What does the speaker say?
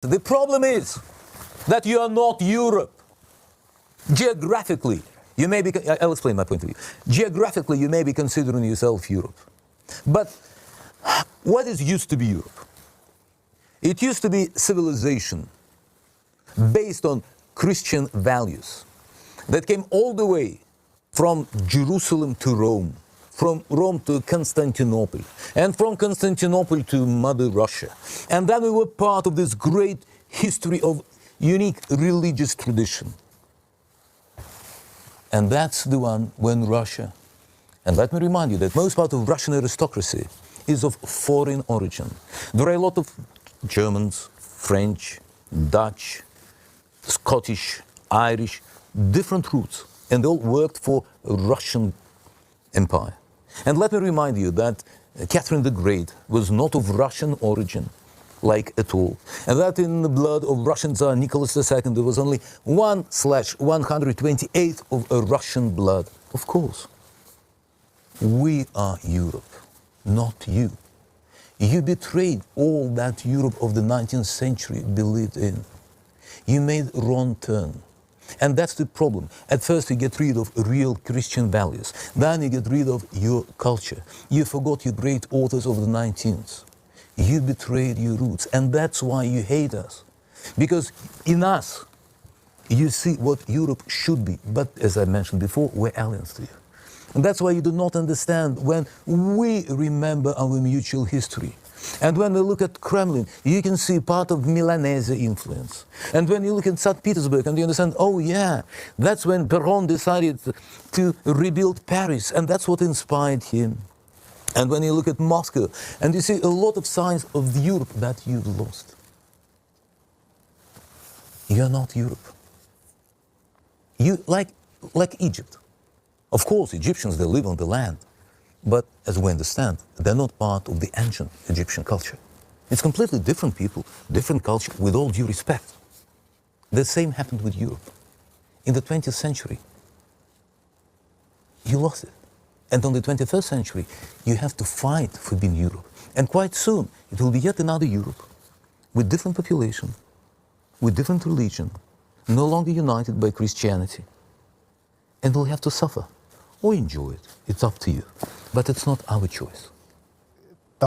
The problem is that you are not Europe. Geographically, you may be, I'll explain my point of view. Geographically, you may be considering yourself Europe. But what is used to be Europe? It used to be civilization based on Christian values that came all the way from Jerusalem to Rome, from Rome to Constantinople, and from Constantinople to Mother Russia. And then we were part of this great history of unique religious tradition. And that's the one when Russia, and let me remind you that most part of Russian aristocracy is of foreign origin. There are a lot of Germans, French, Dutch, Scottish, Irish, different roots, and they all worked for Russian Empire. And let me remind you that Catherine the Great was not of Russian origin, like at all. And that in the blood of Russian Tsar Nicholas II, there was only 1/128 of a Russian blood. Of course, we are Europe, not you. You betrayed all that Europe of the 19th century believed in. You made a wrong turn. And that's the problem. At first you get rid of real Christian values. Then you get rid of your culture. You forgot your great authors of the 19th. You betrayed your roots. And that's why you hate us. Because in us, you see what Europe should be. But as I mentioned before, we're aliens to you. And that's why you do not understand when we remember our mutual history. And when we look at Kremlin, you can see part of Milanese influence. And when you look at St. Petersburg and you understand, oh yeah, that's when Perón decided to rebuild Paris, and that's what inspired him. And when you look at Moscow, and you see a lot of signs of Europe that you've lost. You're not Europe. You like Egypt. Of course, Egyptians, they live on the land. But as we understand, they're not part of the ancient Egyptian culture. It's completely different people, different culture, with all due respect. The same happened with Europe. In the 20th century, you lost it. And on the 21st century, you have to fight for being Europe. And quite soon, it will be yet another Europe, with different population, with different religion, no longer united by Christianity. And we'll have to suffer or enjoy it. It's up to you. But it's not our choice.